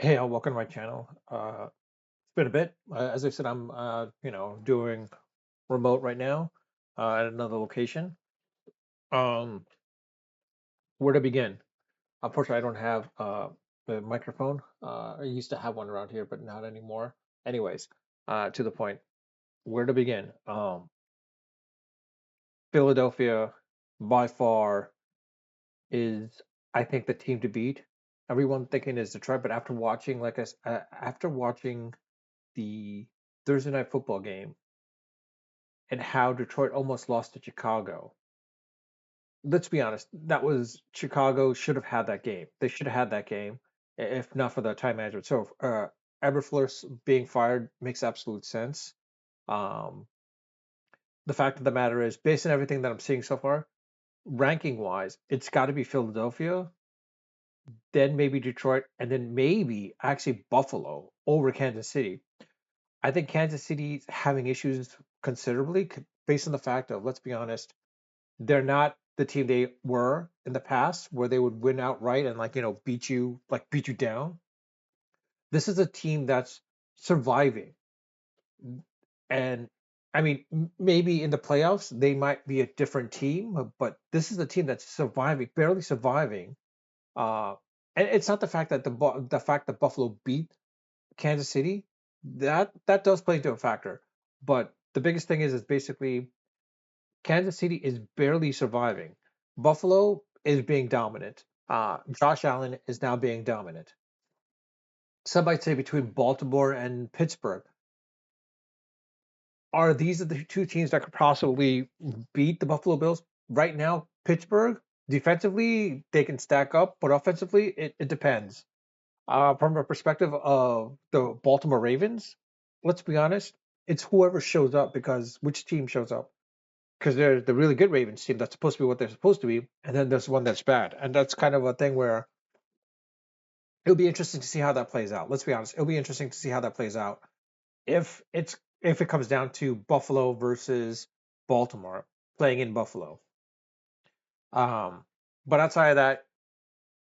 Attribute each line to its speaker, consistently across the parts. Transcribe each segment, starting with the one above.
Speaker 1: Hey, welcome to my channel. It's been a bit. As I said, I'm doing remote right now at another location. Um, where to begin? Unfortunately, I don't have the microphone. I used to have one around here, but not anymore. Anyways, to the point. Where to begin? Philadelphia, by far, is I think the team to beat. Everyone thinking is Detroit, but after watching, after watching the Thursday night football game and how Detroit almost lost to Chicago. Let's be honest, that was Chicago should have had that game. They should have had that game if not for the time management. So Eberflus being fired makes absolute sense. Um, the fact of the matter is, based on everything that I'm seeing so far, ranking wise, it's got to be Philadelphia, then maybe Detroit, and then maybe actually Buffalo over Kansas City. I think Kansas City's having issues considerably based on the fact of, let's be honest, they're not the team they were in the past where they would win outright and beat you down. This is a team that's surviving. And I mean, maybe in the playoffs they might be a different team, but this is a team that's surviving, barely surviving. Uh, and it's not the fact that the fact that Buffalo beat Kansas City, that does play into a factor. But the biggest thing is basically Kansas City is barely surviving. Buffalo is being dominant. Josh Allen is now being dominant. Some might say between Baltimore and Pittsburgh, are these the two teams that could possibly beat the Buffalo Bills? Right now, Pittsburgh, defensively, they can stack up, but offensively, it depends. From a perspective of the Baltimore Ravens, let's be honest, it's whoever shows up because which team shows up? Because there's the really good Ravens team that's supposed to be what they're supposed to be, and then there's one that's bad, and that's kind of a thing where it'll be interesting to see how that plays out. Let's be honest, it'll be interesting to see how that plays out if it comes down to Buffalo versus Baltimore playing in Buffalo. Um, but outside of that,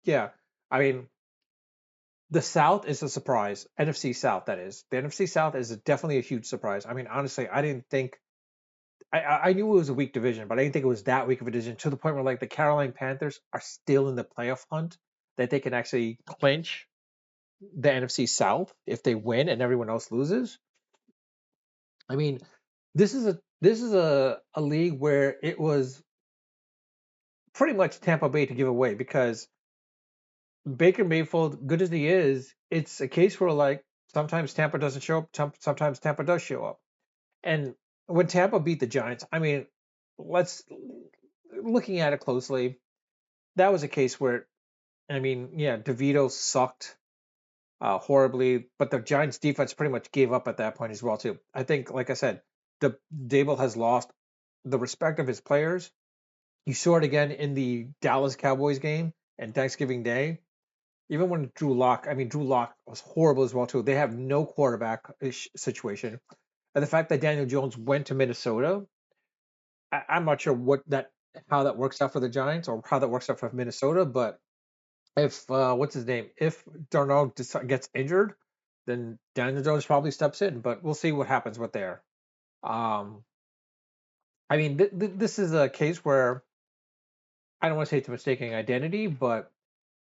Speaker 1: yeah, I mean the South is a surprise. NFC South, that is. The NFC South is definitely a huge surprise. I mean, honestly, I didn't think I knew it was a weak division, but I didn't think it was that weak of a division to the point where like the Carolina Panthers are still in the playoff hunt, that they can actually clinch the NFC South if they win and everyone else loses. I mean, this is a league where it was pretty much Tampa Bay to give away because Baker Mayfield, good as he is, it's a case where like sometimes Tampa doesn't show up, sometimes Tampa does show up. And when Tampa beat the Giants, I mean, let's looking at it closely, that was a case where I mean, yeah, DeVito sucked horribly, but the Giants defense pretty much gave up at that point as well too. I think, like I said, the Dable has lost the respect of his players. You saw it again in the Dallas Cowboys game and Thanksgiving Day. Even when Drew Lock was horrible as well too. They have no quarterback situation, and the fact that Daniel Jones went to Minnesota, I'm not sure what that how that works out for the Giants or how that works out for Minnesota, but if what's his name? If Darnold gets injured, then Daniel Jones probably steps in. But we'll see what happens with there. Um, I mean, this is a case where I don't want to say it's a mistaken identity, but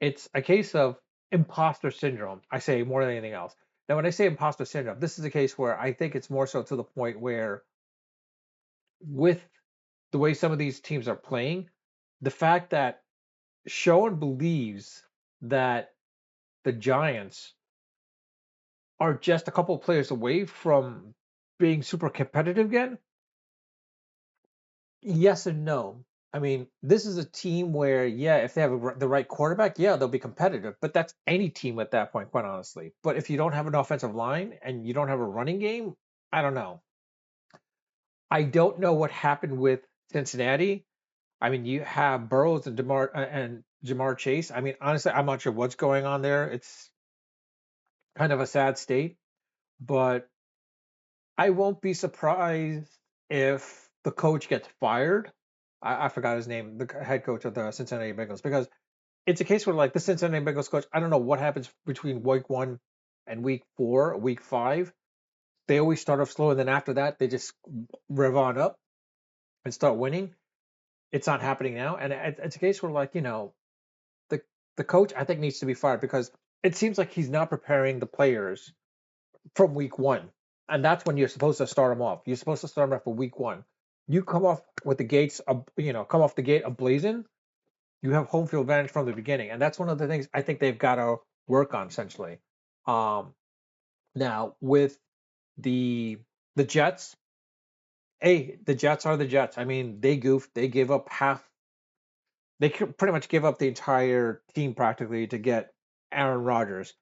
Speaker 1: it's a case of imposter syndrome. I say more than anything else. Now, when I say imposter syndrome, this is a case where I think it's more so to the point where, with the way some of these teams are playing, the fact that Sean believes that the Giants are just a couple of players away from being super competitive again? Yes and no. I mean, this is a team where, yeah, if they have the right quarterback, yeah, they'll be competitive. But that's any team at that point, quite honestly. But if you don't have an offensive line and you don't have a running game, I don't know. I don't know what happened with Cincinnati. I mean, you have Burrows and Jamar Chase. I mean, honestly, I'm not sure what's going on there. It's kind of a sad state, but I won't be surprised if the coach gets fired. I forgot his name, the head coach of the Cincinnati Bengals, because it's a case where like the Cincinnati Bengals coach, I don't know what happens between week 1 and week 4, week 5. They always start off slow, and then after that, they just rev on up and start winning. It's not happening now, and it's a case where like the the coach I think needs to be fired because it seems like he's not preparing the players from week 1, and that's when you're supposed to start them off. You're supposed to start them off for week 1. You come off with the gates, come off the gate ablazing. You have home field advantage from the beginning, and that's one of the things I think they've got to work on essentially. Um, Now with the the Jets, hey, the Jets are the Jets. I mean, they goofed. They gave up half. They pretty much gave up the entire team practically to get Aaron Rodgers.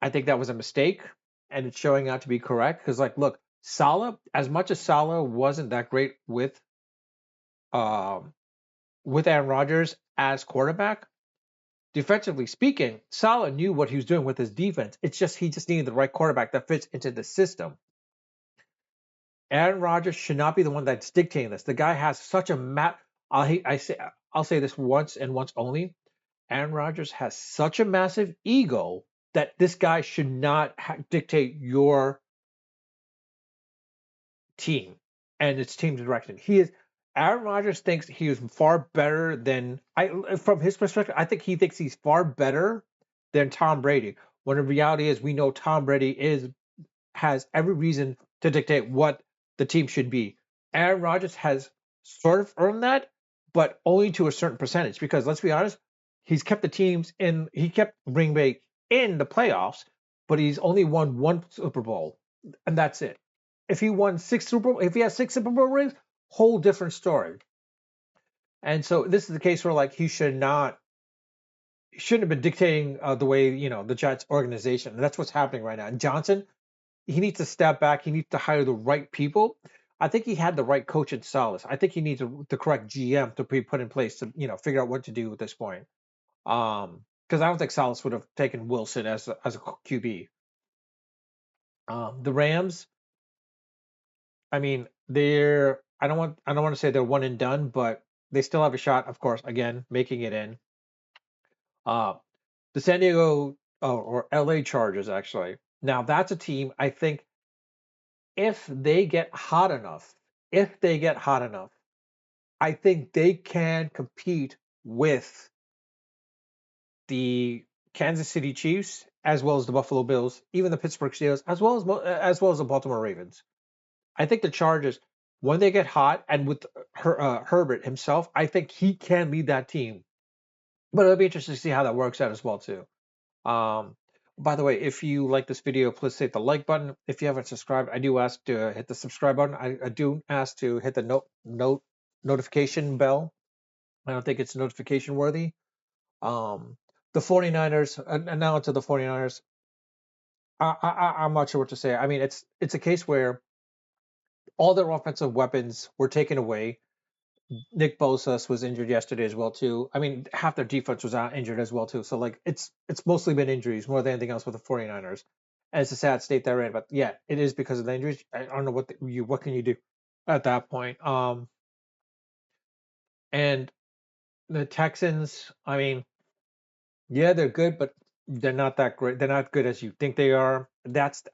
Speaker 1: I think that was a mistake, and it's showing out to be correct. Because, like, look, Salah, as much as Salah wasn't that great um, with Aaron Rodgers as quarterback, defensively speaking, Salah knew what he was doing with his defense. It's just he just needed the right quarterback that fits into the system. Aaron Rodgers should not be the one that's dictating this. The guy has such a I'll say this once and once only. Aaron Rodgers has such a massive ego that this guy should not dictate your team and its team direction. Aaron Rodgers thinks he is far better than from his perspective. I think he thinks he's far better than Tom Brady. When the reality is, we know Tom Brady has every reason to dictate what the team should be. Aaron Rodgers has sort of earned that, but only to a certain percentage. Because let's be honest, he kept Green Bay in the playoffs, but he's only won one Super Bowl, and that's it. If he has 6 Super Bowl rings, whole different story. And so this is the case where like he shouldn't have been dictating the way the Jets organization. And that's what's happening right now. And Johnson, he needs to step back. He needs to hire the right people. I think he had the right coach in Salas. I think he needs the correct GM to be put in place to figure out what to do at this point. Because I don't think Salas would have taken Wilson as a QB. The Rams, I mean, I don't want to say they're one and done, but they still have a shot, of course, again, making it in. Uh, the San Diego or LA Chargers, actually. Now that's a team I think if they get hot enough, if they get hot enough, I think they can compete with the Kansas City Chiefs as well as the Buffalo Bills, even the Pittsburgh Steelers, as well as the Baltimore Ravens. I think the Chargers, when they get hot, and with Herbert himself, I think he can lead that team. But it'll be interesting to see how that works out as well too. Um, by the way, if you like this video, please hit the like button. If you haven't subscribed, I do ask to hit the subscribe button. I do ask to hit the notification bell. I don't think it's notification worthy. Um, the 49ers, and now to the 49ers, I'm not sure what to say. I mean, it's a case where all their offensive weapons were taken away. Nick Bosa was injured yesterday as well too. I mean, half their defense was out injured as well too. So like it's mostly been injuries more than anything else with the 49ers. And it's a sad state they're in, but yeah, it is because of the injuries. I don't know what can you do at that point. And the Texans, I mean, yeah, they're good, but they're not that great. They're not good as you think they are.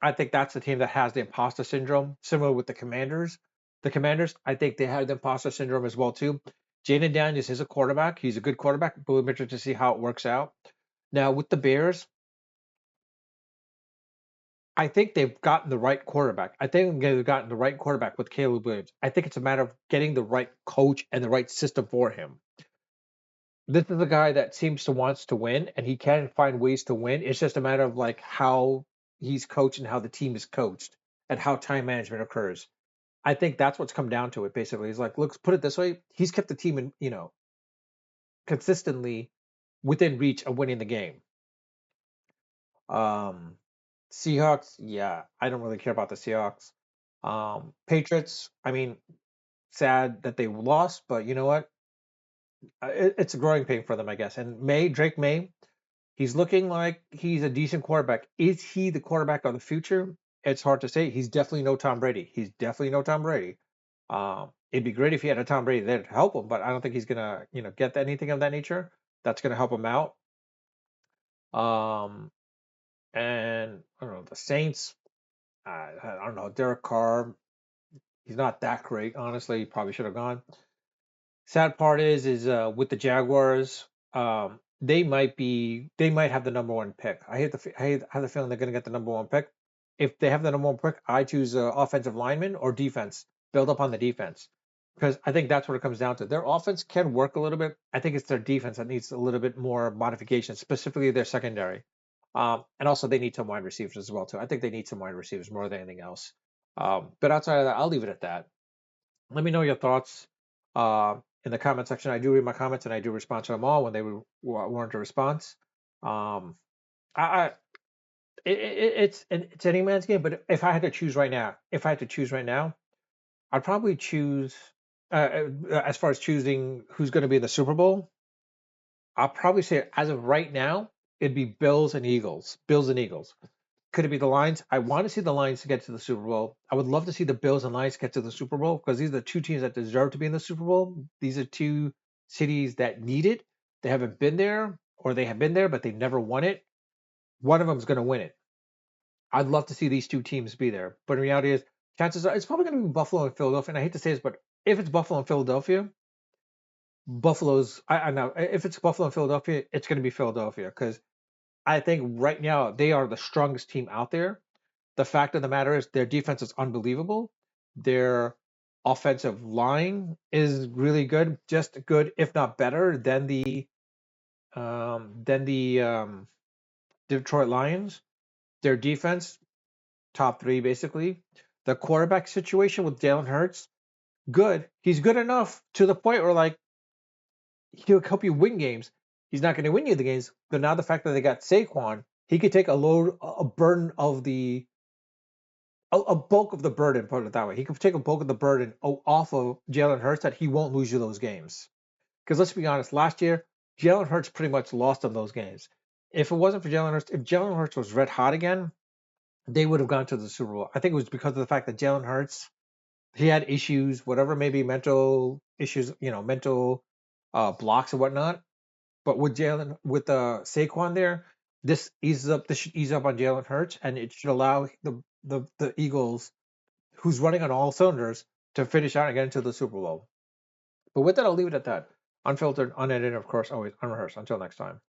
Speaker 1: I think that's the team that has the imposter syndrome, similar with the Commanders. The Commanders, I think they have the imposter syndrome as well too. Jaden Daniels is a quarterback. He's a good quarterback, but we're interested to see how it works out. Now with the Bears, I think they've gotten the right quarterback. I think they've gotten the right quarterback with Caleb Williams. I think it's a matter of getting the right coach and the right system for him. This is a guy that seems to wants to win, and he can find ways to win. It's just a matter of like how he's coached and how the team is coached and how time management occurs. I think that's what's come down to it. Basically, he's like, look, put it this way: he's kept the team in, consistently within reach of winning the game. Um, Seahawks, yeah, I don't really care about the Seahawks. Patriots, I mean, sad that they lost, but you know what? It's a growing pain for them, I guess. And Drake May, he's looking like he's a decent quarterback. Is he the quarterback of the future? It's hard to say. He's definitely no Tom Brady. He's definitely no Tom Brady. It'd be great if he had a Tom Brady there to help him, but I don't think he's gonna, get anything of that nature that's gonna help him out. Um, and I don't know the Saints. I don't know Derek Carr. He's not that great, honestly. He probably should have gone. Sad part is with the Jaguars, they might have the number one pick. I have the feeling they're going to get the number one pick. If they have the number one pick, I choose offensive lineman or defense. Build up on the defense because I think that's what it comes down to. Their offense can work a little bit. I think it's their defense that needs a little bit more modification, specifically their secondary. And also they need some wide receivers as well too. I think they need some wide receivers more than anything else. But outside of that, I'll leave it at that. Let me know your thoughts in the comment section. I do read my comments and I do respond to them all when they warrant a response. Um, I it's any man's game, but if I had to choose right now, I'd probably choose as far as choosing who's going to be in the Super Bowl. I'll probably say as of right now, it'd be Bills and Eagles. Bills and Eagles. Could it be the Lions? I want to see the Lions get to the Super Bowl. I would love to see the Bills and Lions get to the Super Bowl because these are the two teams that deserve to be in the Super Bowl. These are two cities that need it. They haven't been there, or they have been there, but they never won it. One of them is going to win it. I'd love to see these two teams be there. But in reality is, chances are it's probably going to be Buffalo and Philadelphia. And I hate to say this, but if it's Buffalo and Philadelphia, I know if it's Buffalo and Philadelphia, it's going to be Philadelphia because I think right now they are the strongest team out there. The fact of the matter is their defense is unbelievable. Their offensive line is really good, just good, if not better than the Detroit Lions. Their defense, top three basically. The quarterback situation with Jalen Hurts, good. He's good enough to the point where like he'll help you win games. He's not going to win you the games, but now the fact that they got Saquon, he could take a burden of a bulk of the burden, put it that way. He could take a bulk of the burden off of Jalen Hurts that he won't lose you those games. Because let's be honest, last year, Jalen Hurts pretty much lost them those games. If it wasn't for Jalen Hurts, if Jalen Hurts was red hot again, they would have gone to the Super Bowl. I think it was because of the fact that Jalen Hurts, he had issues, whatever, maybe mental issues, mental blocks and whatnot. But with Saquon there, this should ease up on Jalen Hurts, and it should allow the Eagles, who's running on all cylinders, to finish out and get into the Super Bowl. But with that, I'll leave it at that. Unfiltered, unedited, of course, always unrehearsed. Until next time.